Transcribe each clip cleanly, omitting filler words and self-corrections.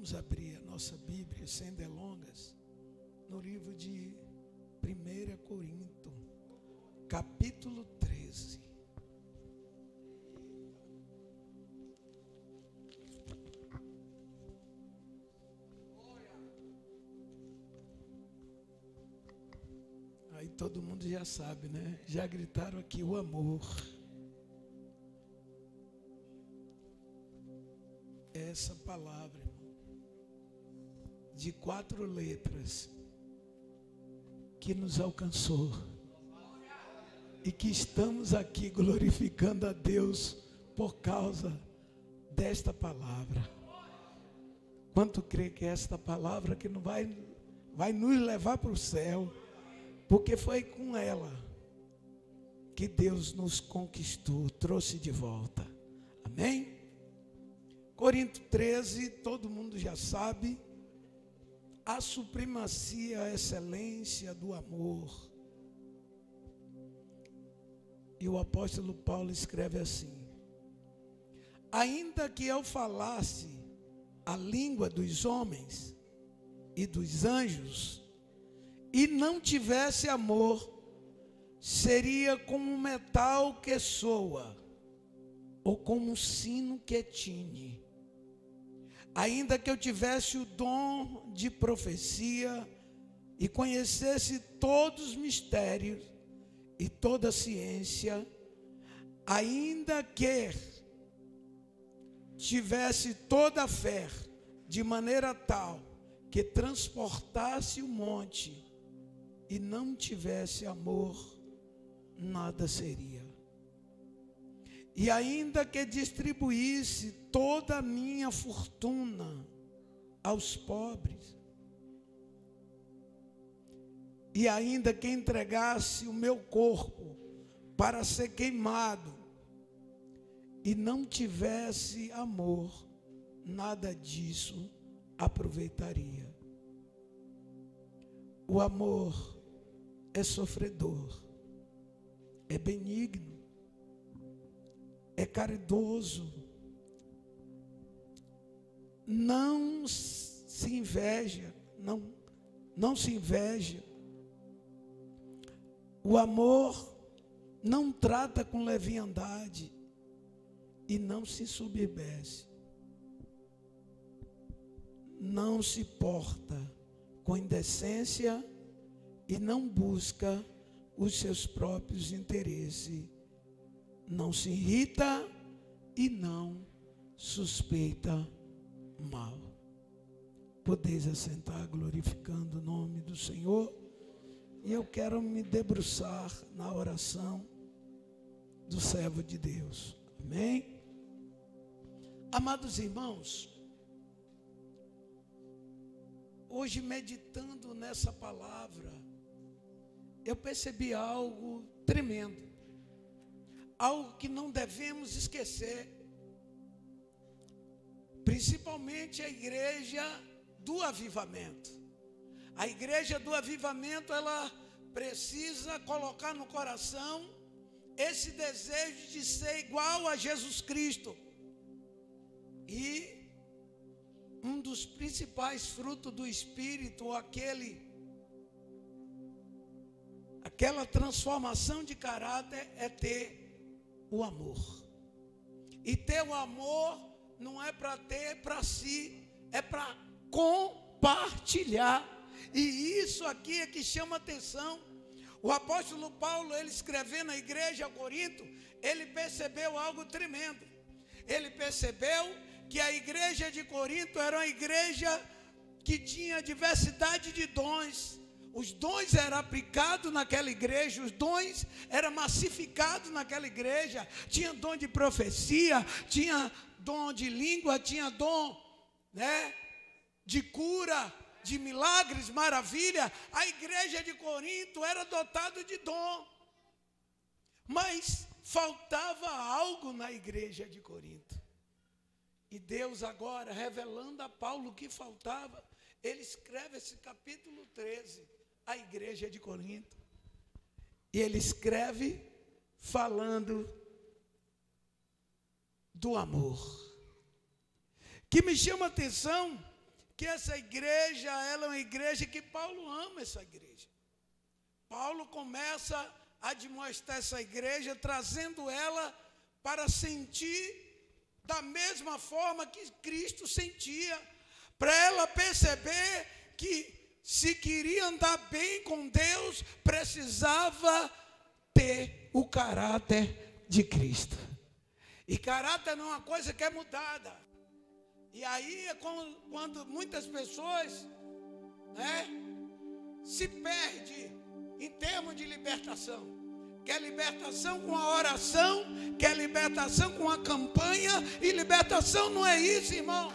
Vamos abrir a nossa Bíblia sem delongas no livro de 1 Corinto, capítulo 13. Aí todo mundo já sabe, né? Já gritaram aqui o amor. Essa palavra, irmão, de 4 letras, que nos alcançou e que estamos aqui glorificando a Deus por causa desta palavra. Quanto crê que é esta palavra que não vai nos levar para o céu, porque foi com ela que Deus nos conquistou, trouxe de volta. Amém? Corinto 13, todo mundo já sabe, a supremacia, a excelência do amor. E o apóstolo Paulo escreve assim: ainda que eu falasse a língua dos homens e dos anjos, e não tivesse amor, seria como um metal que soa, ou como um sino que tine. Ainda que eu tivesse o dom de profecia e conhecesse todos os mistérios e toda a ciência, ainda que tivesse toda a fé, de maneira tal que transportasse o monte, e não tivesse amor, nada seria. E ainda que distribuísse toda a minha fortuna aos pobres, e ainda que entregasse o meu corpo para ser queimado, e não tivesse amor, nada disso aproveitaria. O amor é sofredor, é benigno, é caridoso, não se inveja, não se inveja. O amor não trata com leviandade e não se submete, não se porta com indecência e não busca os seus próprios interesses, não se irrita e não suspeita mal. Podeis assentar glorificando o nome do Senhor. E eu quero me debruçar na oração do servo de Deus. Amém? Amados irmãos, hoje meditando nessa palavra, eu percebi algo tremendo, algo que não devemos esquecer, principalmente a igreja do avivamento. A igreja do avivamento, ela precisa colocar no coração esse desejo de ser igual a Jesus Cristo. E um dos principais frutos do Espírito, aquela transformação de caráter, é ter o amor. E ter o amor não é para ter para si, é para compartilhar. E isso aqui é que chama atenção. O apóstolo Paulo, ele escrevendo na igreja a Corinto, ele percebeu algo tremendo. Ele percebeu que a igreja de Corinto era uma igreja que tinha diversidade de dons. Os dons eram aplicados naquela igreja, os dons eram massificados naquela igreja. Tinha dom de profecia, tinha dom de língua, tinha dom, de cura, de milagres, maravilha. A igreja de Corinto era dotada de dom, mas faltava algo na igreja de Corinto. E Deus agora, revelando a Paulo o que faltava, ele escreve esse capítulo 13, a igreja de Corinto. E ele escreve falando do amor. Que me chama a atenção que essa igreja, ela é uma igreja que Paulo ama essa igreja. Paulo começa a demonstrar essa igreja, trazendo ela para sentir da mesma forma que Cristo sentia, para ela perceber que se queria andar bem com Deus, precisava ter o caráter de Cristo. E caráter não é uma coisa que é mudada. E aí é quando muitas pessoas, né, se perdem em termos de libertação. Quer libertação com a oração, quer libertação com a campanha, e libertação não é isso, irmão.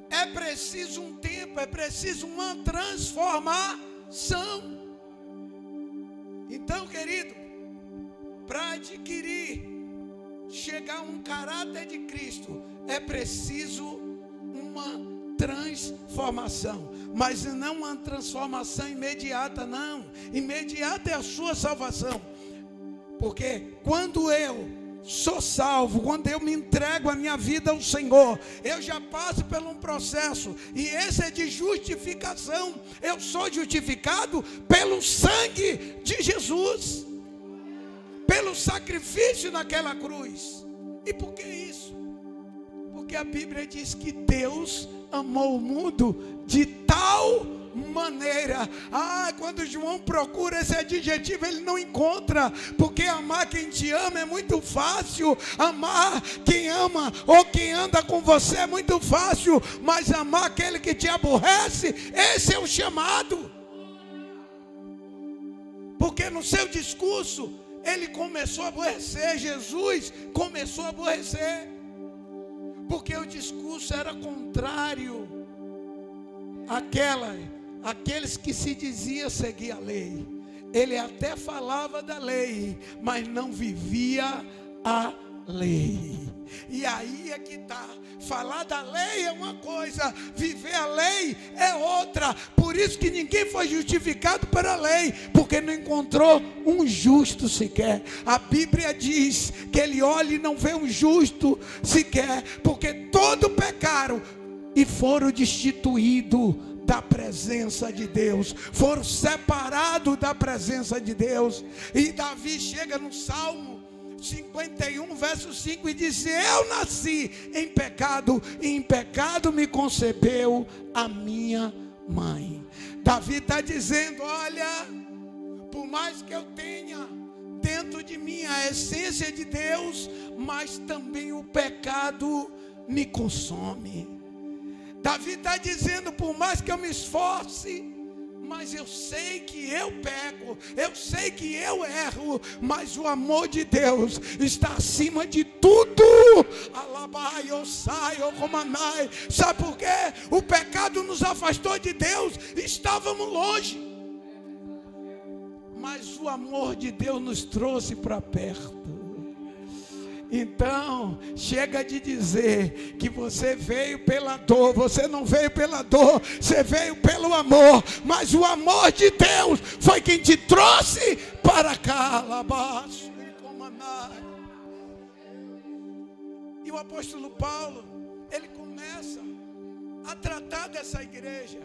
É preciso um tempo, é preciso uma transformação. Então, querido, para adquirir, chegar a um caráter de Cristo, é preciso uma transformação, mas não uma transformação imediata, não. Imediata é a sua salvação, porque quando eu sou salvo, quando eu me entrego a minha vida ao Senhor, eu já passo por um processo, e esse é de justificação. Eu sou justificado pelo sangue de Jesus, pelo sacrifício naquela cruz. E por que isso? Porque a Bíblia diz que Deus amou o mundo de tal maneira. Quando João procura esse adjetivo, ele não encontra, porque amar quem te ama é muito fácil, amar quem ama ou quem anda com você é muito fácil, mas amar aquele que te aborrece, esse é o chamado. Porque no seu discurso ele começou a aborrecer, Jesus começou a aborrecer, porque o discurso era contrário àqueles que se dizia seguir a lei. Ele até falava da lei, mas não vivia a lei. E aí é que está. Falar da lei é uma coisa, viver a lei é outra. Por isso que ninguém foi justificado pela lei, porque não encontrou um justo sequer. A Bíblia diz que ele olha e não vê um justo sequer, porque todos pecaram e foram destituídos da presença de Deus, foram separados da presença de Deus. E Davi chega no Salmo 51, verso 5, e diz: eu nasci em pecado, e em pecado me concebeu a minha mãe. Davi está dizendo: olha, por mais que eu tenha dentro de mim a essência de Deus, mas também o pecado me consome. Davi está dizendo: por mais que eu me esforce, mas eu sei que eu peco, eu sei que eu erro, mas o amor de Deus está acima de tudo. Alabai, Osai, Ocomanai. Sabe por quê? O pecado nos afastou de Deus, estávamos longe, mas o amor de Deus nos trouxe para perto. Então, chega de dizer que você veio pela dor. Você não veio pela dor, você veio pelo amor. Mas o amor de Deus foi quem te trouxe para cá. E o apóstolo Paulo, ele começa a tratar dessa igreja.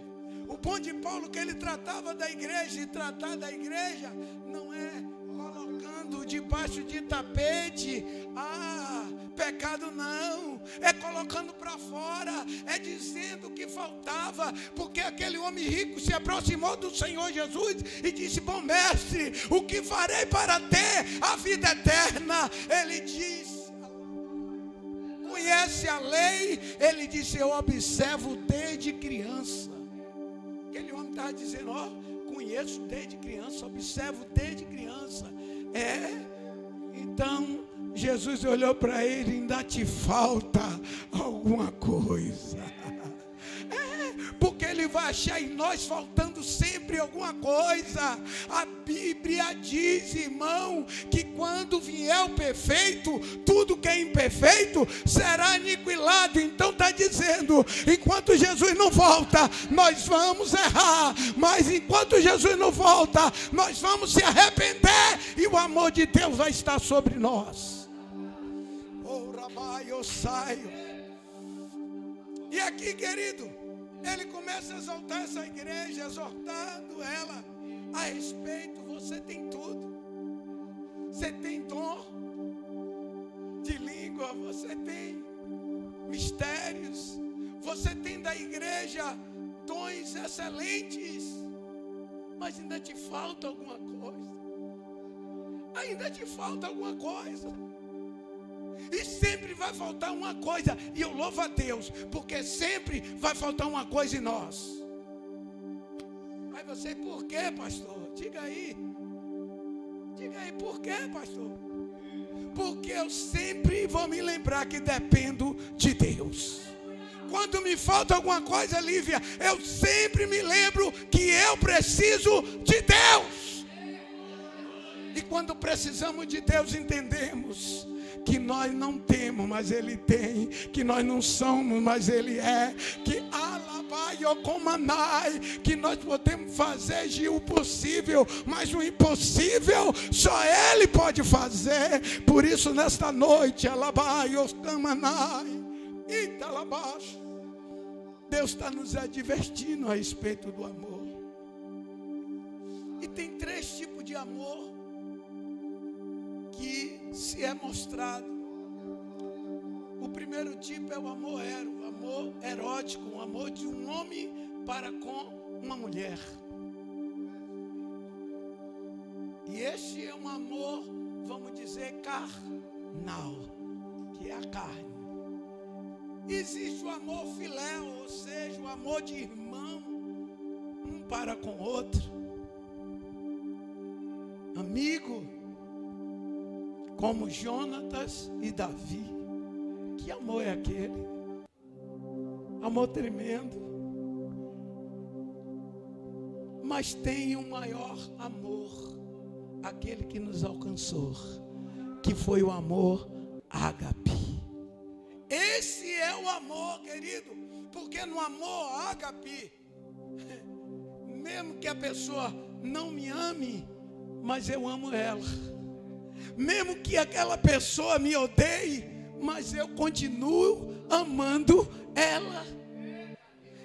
O bom de Paulo é que ele tratava da igreja, e tratar da igreja não é colocando debaixo de tapete, pecado, não, é colocando para fora, é dizendo o que faltava, porque aquele homem rico se aproximou do Senhor Jesus e disse: bom mestre, o que farei para ter a vida eterna? Ele disse: conhece a lei? Ele disse: eu observo desde criança. Aquele homem estava dizendo: conheço desde criança, observo desde criança. Então Jesus olhou para ele: ainda te falta alguma coisa. Porque ele vai achar em nós faltando sempre alguma coisa. A Bíblia diz, irmão, que quando vier o perfeito, tudo que é imperfeito será aniquilado. Então está dizendo, enquanto Jesus não volta, nós vamos errar, mas enquanto Jesus não volta, nós vamos se arrepender, e o amor de Deus vai estar sobre nós. Oh, Rabai, eu saio. E aqui, querido, ele começa a exaltar essa igreja, exortando ela a respeito. Você tem tudo. Você tem dom de língua, você tem mistérios, você tem da igreja dons excelentes, mas ainda te falta alguma coisa. Ainda te falta alguma coisa. E sempre vai faltar uma coisa. E eu louvo a Deus, porque sempre vai faltar uma coisa em nós. Aí você, por quê, pastor? Diga aí. Diga aí, por quê, pastor? Porque eu sempre vou me lembrar que dependo de Deus. Quando me falta alguma coisa, Lívia, eu sempre me lembro que eu preciso de Deus. E quando precisamos de Deus, entendemos que nós não temos, mas Ele tem, que nós não somos, mas Ele é, que que nós podemos fazer o possível, mas o impossível só Ele pode fazer. Por isso nesta noite, Deus está nos advertindo a respeito do amor. E tem 3 tipos de amor que se é mostrado. O primeiro tipo é o amor erótico, o amor de um homem para com uma mulher. E este é um amor, vamos dizer, carnal, que é a carne. Existe o amor filéu, ou seja, o amor de irmão, um para com o outro. Amigo, como Jonatas e Davi. Que amor é aquele? Amor tremendo. Mas tem um maior amor, aquele que nos alcançou, que foi o amor ágape. Esse é o amor, querido, porque no amor ágape, mesmo que a pessoa não me ame, mas eu amo ela. Mesmo que aquela pessoa me odeie, mas eu continuo amando ela.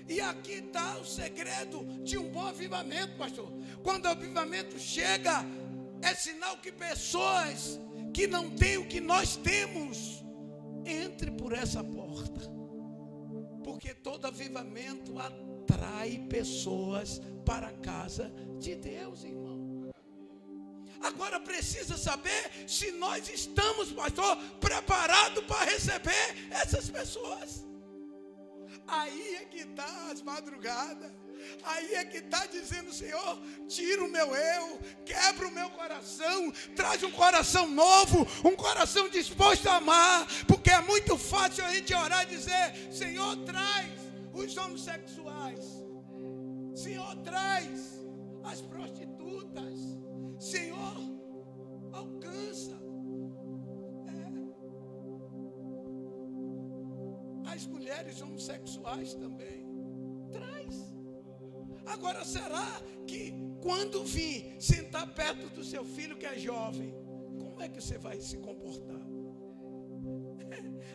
E aqui está o segredo de um bom avivamento, pastor. Quando o avivamento chega, é sinal que pessoas que não têm o que nós temos, entre por essa porta. Porque todo avivamento atrai pessoas para a casa de Deus, irmão. Agora precisa saber se nós estamos, pastor, preparados para receber essas pessoas. Aí é que está as madrugadas. Aí é que está dizendo: Senhor, tira o meu eu, quebra o meu coração, traz um coração novo, um coração disposto a amar. Porque é muito fácil a gente orar e dizer: Senhor, traz os homossexuais, Senhor, traz as prostitutas, Senhor, alcança as mulheres homossexuais também, traz. Agora, será que quando vir sentar perto do seu filho que é jovem, como é que você vai se comportar?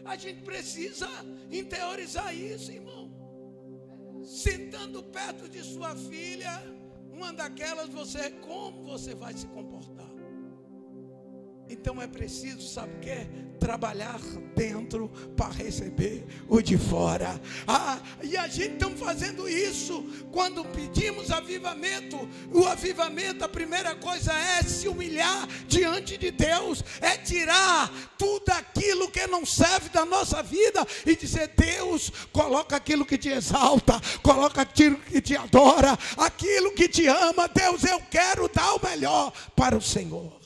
A gente precisa interiorizar isso, irmão. Sentando perto de sua filha, uma daquelas, como você vai se comportar? Então é preciso, sabe o que? Trabalhar dentro para receber o de fora. E a gente está fazendo isso. Quando pedimos avivamento, o avivamento, a primeira coisa é se humilhar diante de Deus. É tirar tudo aquilo que não serve da nossa vida e dizer: Deus, coloca aquilo que te exalta, coloca aquilo que te adora, aquilo que te ama. Deus, eu quero dar o melhor para o Senhor.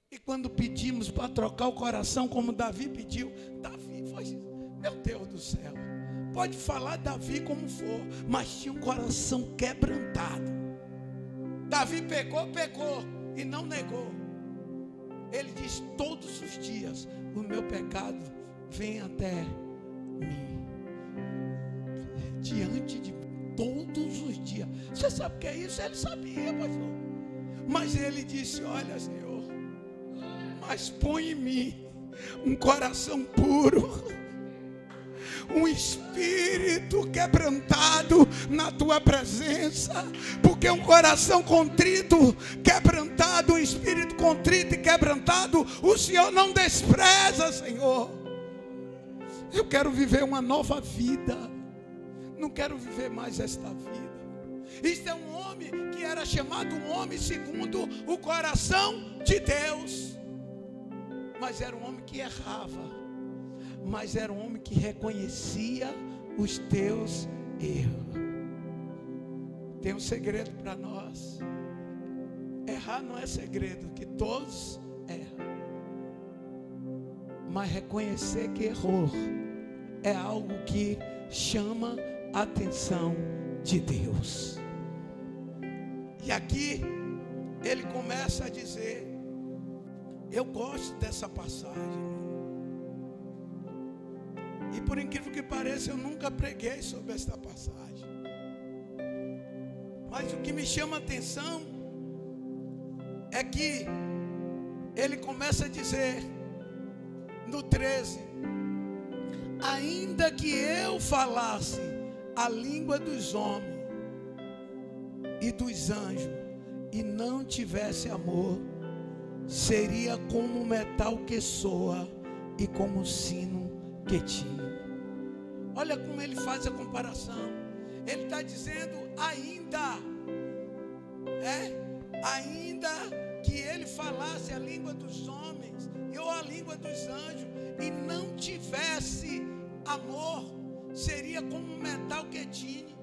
E quando pedimos para trocar o coração, como Davi pediu, Davi foi, meu Deus do céu, pode falar Davi como for, mas tinha um coração quebrantado. Davi pecou e não negou. Ele diz: todos os dias o meu pecado vem até mim, diante de mim, todos os dias. Você sabe o que é isso? Ele sabia, pastor. Mas ele disse: olha, Senhor, mas põe em mim um coração puro, um espírito quebrantado na tua presença, porque um coração contrito, quebrantado, um espírito contrito e quebrantado, o Senhor não despreza, Senhor. Eu quero viver uma nova vida, não quero viver mais esta vida. Isto é um homem que era chamado um homem segundo o coração de Deus, mas era um homem que errava, mas era um homem que reconhecia os teus erros. Tem um segredo para nós. Errar não é segredo, que todos erram, mas reconhecer que errou é algo que chama a atenção de Deus. E aqui ele começa a dizer, eu gosto dessa passagem, e por incrível que pareça, eu nunca preguei sobre esta passagem, mas o que me chama a atenção é que ele começa a dizer no 13, ainda que eu falasse a língua dos homens e dos anjos e não tivesse amor, seria como um metal que soa e como um sino que tine. Olha como ele faz a comparação. Ele está dizendo ainda que ele falasse a língua dos homens ou a língua dos anjos e não tivesse amor, seria como um metal que tine.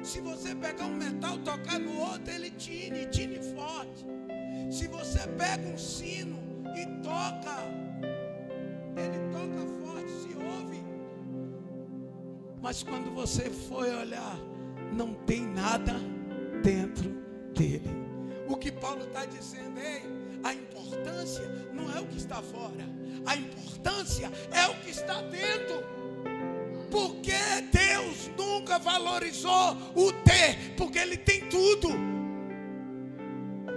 Se você pegar um metal, tocar no outro, ele tine forte. Se você pega um sino e toca, ele toca forte, se ouve. Mas quando você for olhar, não tem nada dentro dele. O que Paulo está dizendo, a importância não é o que está fora, a importância é o que está dentro. Porque Deus nunca valorizou o ter, porque Ele tem tudo,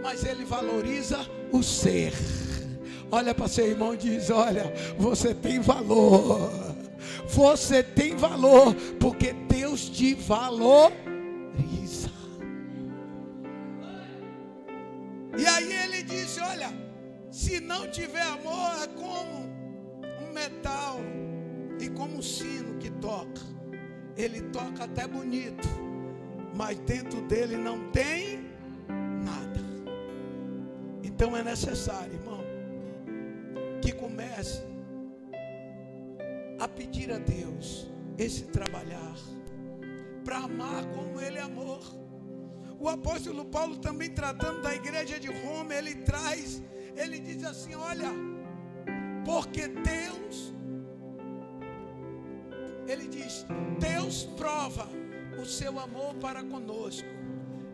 mas Ele valoriza o ser. Olha para seu irmão e diz, olha, você tem valor, você tem valor, porque Deus te valoriza. E aí ele disse, olha, se não tiver amor, é como um metal e como um sino que toca. Ele toca até bonito, mas dentro dele não tem nada. Então é necessário, irmão, que comece a pedir a Deus esse trabalhar para amar como Ele amou. O apóstolo Paulo também, tratando da igreja de Roma, ele diz assim, olha, porque Deus, ele diz, Deus prova o seu amor para conosco,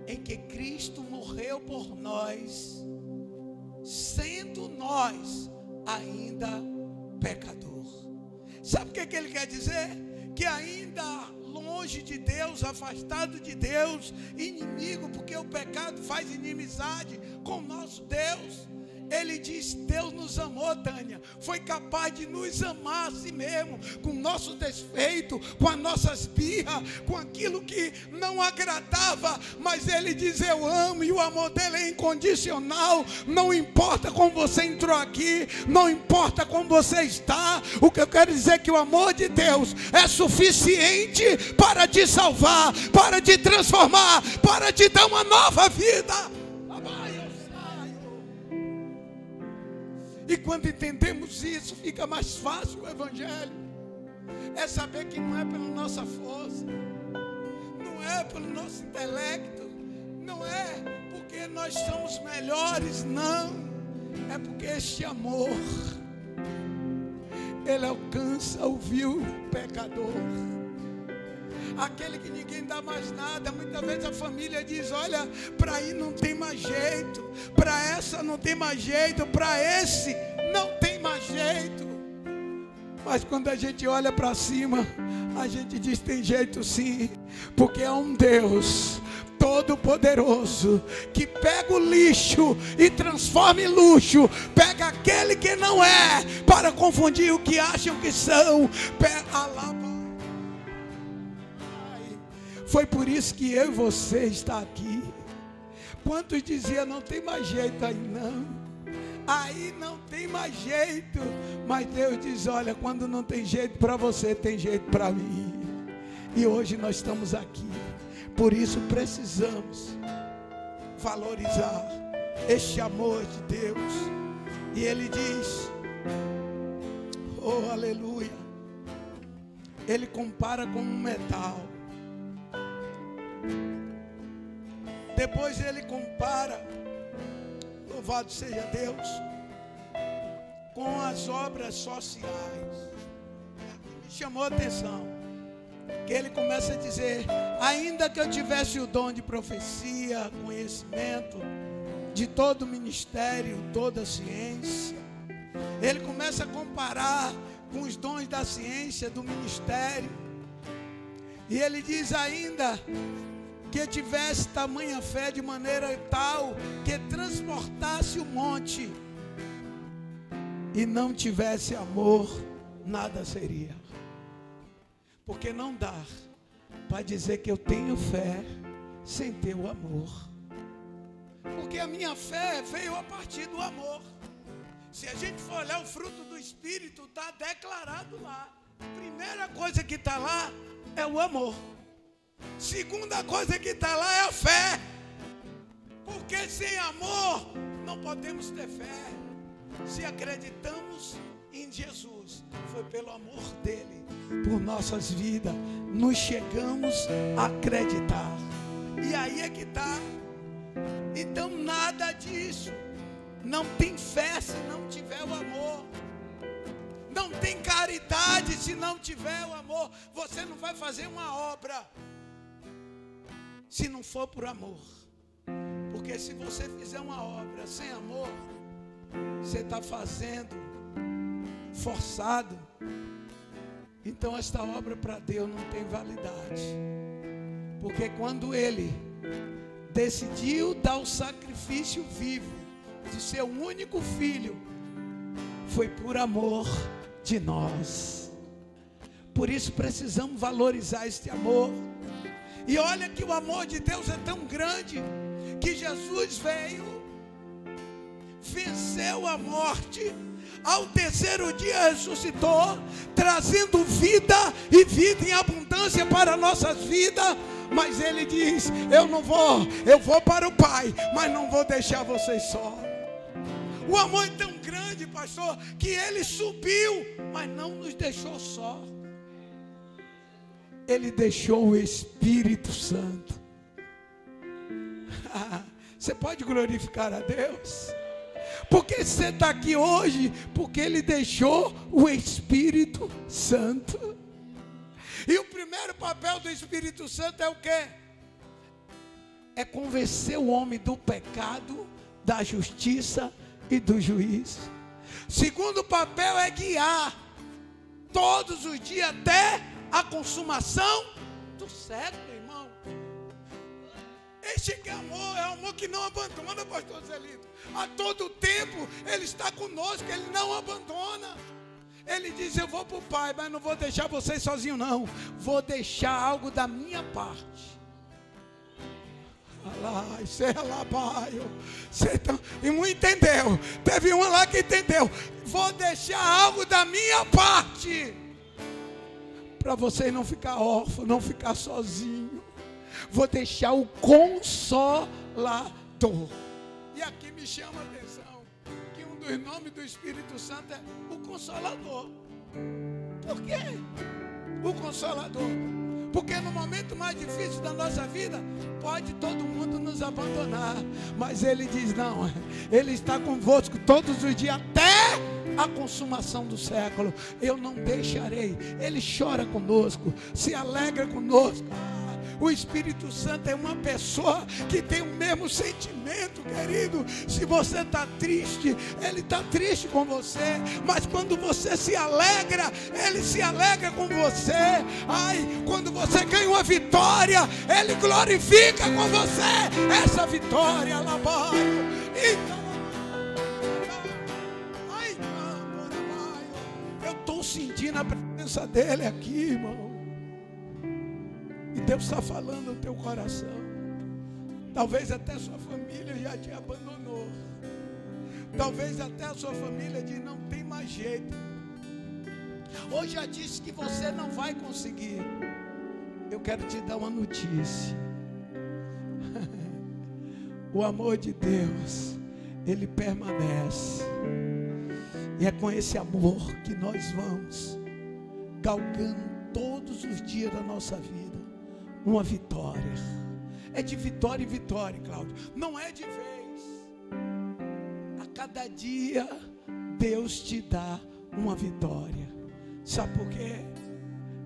em que Cristo morreu por nós, sendo nós ainda pecador. Sabe o que ele quer dizer? Que ainda longe de Deus, afastado de Deus, inimigo, porque o pecado faz inimizade com o nosso Deus. Ele diz, Deus nos amou, Tânia, foi capaz de nos amar a si mesmo, com o nosso desfeito, com as nossas birras, com aquilo que não agradava, mas Ele diz, eu amo, e o amor dele é incondicional. Não importa como você entrou aqui, não importa como você está, o que eu quero dizer é que o amor de Deus é suficiente para te salvar, para te transformar, para te dar uma nova vida. E quando entendemos isso, fica mais fácil o evangelho. É saber que não é pela nossa força, não é pelo nosso intelecto, não é porque nós somos melhores, não. É porque este amor, ele alcança o vil pecador, aquele que ninguém dá mais nada. Muitas vezes a família diz, olha, para aí não tem mais jeito, para essa não tem mais jeito, para esse não tem mais jeito. Mas quando a gente olha para cima, a gente diz, tem jeito sim, porque é um Deus todo-poderoso, que pega o lixo e transforma em luxo, pega aquele que não é, para confundir o que acham que são. Foi por isso que eu e você está aqui. Quantos diziam, não tem mais jeito aí não, aí não tem mais jeito. Mas Deus diz, olha, quando não tem jeito para você, tem jeito para mim. E hoje nós estamos aqui. Por isso precisamos valorizar este amor de Deus. E Ele diz, oh aleluia, Ele compara com um metal. Depois Ele compara, louvado seja Deus, com as obras sociais. Me chamou a atenção que Ele começa a dizer, ainda que eu tivesse o dom de profecia, conhecimento, de todo o ministério, toda a ciência. Ele começa a comparar com os dons da ciência, do ministério. E Ele diz ainda que eu tivesse tamanha fé de maneira tal que transportasse o monte e não tivesse amor, nada seria. Porque não dá para dizer que eu tenho fé sem ter o amor. Porque a minha fé veio a partir do amor. Se a gente for olhar o fruto do Espírito, está declarado lá. Primeira coisa que está lá é o amor. Segunda coisa que está lá é a fé. Porque sem amor não podemos ter fé. Se acreditamos em Jesus, foi pelo amor dele por nossas vidas, nos chegamos a acreditar. E aí é que está. Então nada disso. Não tem fé se não tiver o amor. Não tem caridade se não tiver o amor. Você não vai fazer uma obra se não for por amor. Porque se você fizer uma obra sem amor, você está fazendo forçado. Então esta obra para Deus não tem validade. Porque quando Ele decidiu dar o sacrifício vivo de seu único filho, foi por amor de nós. Por isso precisamos valorizar este amor. E olha que o amor de Deus é tão grande que Jesus veio, venceu a morte, ao terceiro dia ressuscitou, trazendo vida e vida em abundância para nossas vidas. Mas Ele diz, eu vou para o Pai, mas não vou deixar vocês só. O amor é tão grande, pastor, que Ele subiu, mas não nos deixou só. Ele deixou o Espírito Santo. Você pode glorificar a Deus? Porque você está aqui hoje, porque Ele deixou o Espírito Santo. E o primeiro papel do Espírito Santo é o quê? É convencer o homem do pecado, da justiça e do juízo. Segundo papel é guiar todos os dias até a consumação do século, irmão. Este amor é um amor que não abandona, pastor Zelito. A todo tempo Ele está conosco, Ele não abandona. Ele diz, eu vou para o Pai, mas não vou deixar vocês sozinhos não. Vou deixar algo da minha parte. E um entendeu. Teve uma lá que entendeu. Vou deixar algo da minha parte, para você não ficar órfão, não ficar sozinho. Vou deixar o Consolador. E aqui me chama a atenção que um dos nomes do Espírito Santo é o Consolador. Por quê? O Consolador. Porque no momento mais difícil da nossa vida, pode todo mundo nos abandonar, mas Ele diz, não, Ele está convosco todos os dias, até a consumação do século. Eu não deixarei. Ele chora conosco, se alegra conosco. O Espírito Santo é uma pessoa que tem o mesmo sentimento, querido. Se você está triste, Ele está triste com você. Mas quando você se alegra, Ele se alegra com você. Quando você ganha uma vitória, Ele glorifica com você essa vitória. Eu estou sentindo a presença dEle aqui, irmão. E Deus está falando no teu coração. Talvez até sua família já te abandonou. Talvez até a sua família diz: não tem mais jeito. Ou já disse que você não vai conseguir. Eu quero te dar uma notícia. O amor de Deus, ele permanece. E é com esse amor que nós vamos galgando todos os dias da nossa vida uma vitória. É de vitória em vitória, Cláudio. Não é de vez. A cada dia Deus te dá uma vitória. Sabe por quê?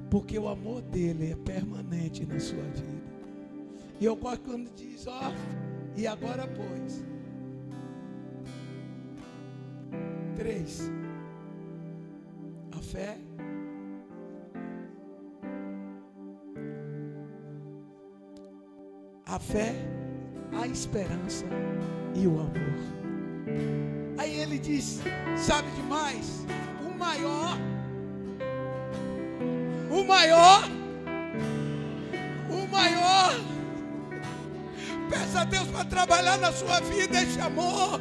Porque o amor dele é permanente na sua vida. E eu gosto quando diz: ó, e agora pois. 3. A fé. A fé, a esperança e o amor. Aí ele diz: sabe demais? O maior. Peça a Deus para trabalhar na sua vida esse amor.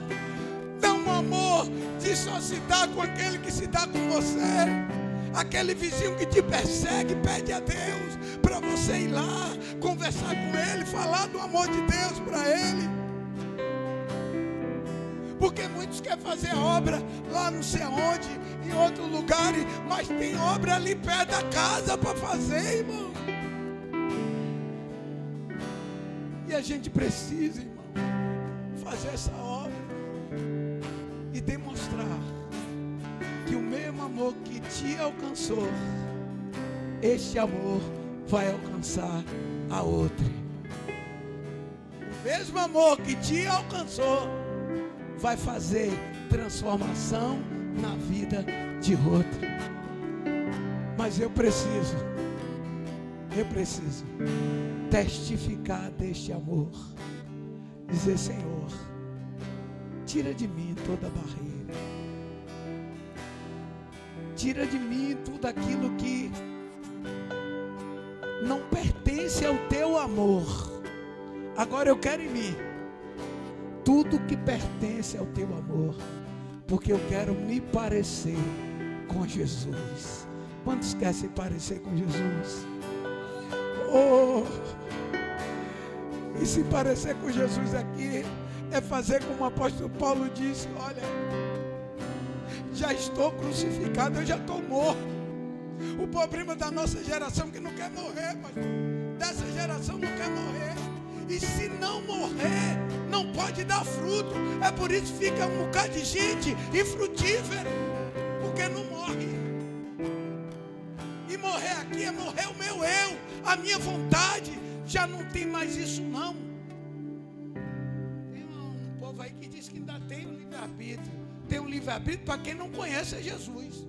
Não um amor de só se dar com aquele que se dá com você. Aquele vizinho que te persegue, pede a Deus para você ir lá, conversar com ele, falar do amor de Deus para ele. Porque muitos querem fazer obra lá não sei onde, em outros lugares, mas tem obra ali perto da casa para fazer, irmão. E a gente precisa, irmão, fazer essa obra e demonstrar que o mesmo amor que te alcançou, este amor vai alcançar a outra. O mesmo amor que te alcançou vai fazer transformação na vida de outra. Mas eu preciso testificar deste amor. Dizer: Senhor, tira de mim toda barreira. Tira de mim tudo aquilo que não pertence ao teu amor. Agora eu quero em mim tudo que pertence ao teu amor, porque eu quero me parecer com Jesus. Quantos querem se parecer com Jesus? Oh! E se parecer com Jesus aqui é fazer como o apóstolo Paulo disse: olha, já estou crucificado, eu já estou morto. O problema da nossa geração é que não quer morrer, pastor. Dessa geração não quer morrer. E se não morrer, não pode dar fruto. É por isso que fica um bocado de gente infrutífera, porque não morre. E morrer aqui é morrer o meu eu, a minha vontade. Já não tem mais isso não. Tem um povo aí que diz que ainda tem o livre-arbítrio. Tem um livre-arbítrio para quem não conhece a Jesus.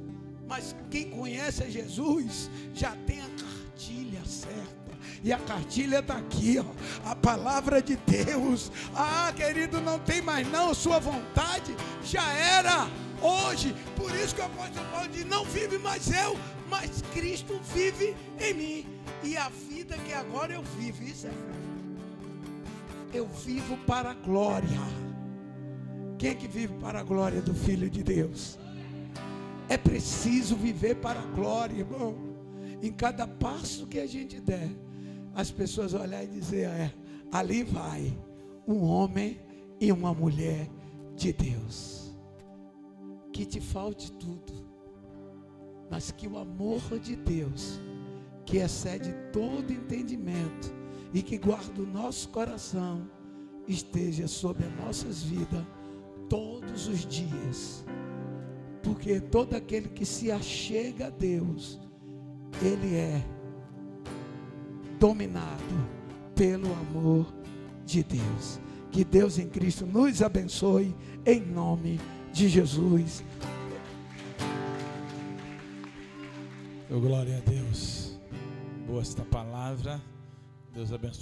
Mas quem conhece a Jesus já tem a cartilha certa. E a cartilha está aqui, ó, a palavra de Deus. Ah, querido, não tem mais não, sua vontade já era hoje. Por isso que o apóstolo Paulo diz: não vive mais eu, mas Cristo vive em mim. E a vida que agora eu vivo, isso é fé. Eu vivo para a glória. Quem é que vive para a glória do Filho de Deus? É preciso viver para a glória, irmão. Em cada passo que a gente der, as pessoas olhar e dizer: ali vai um homem e uma mulher de Deus. Que te falte tudo, mas que o amor de Deus, que excede todo entendimento e que guarda o nosso coração, esteja sobre as nossas vidas todos os dias. Porque todo aquele que se achega a Deus, ele é dominado pelo amor de Deus. Que Deus em Cristo nos abençoe em nome de Jesus. Glória a Deus. Boa esta palavra. Deus abençoe.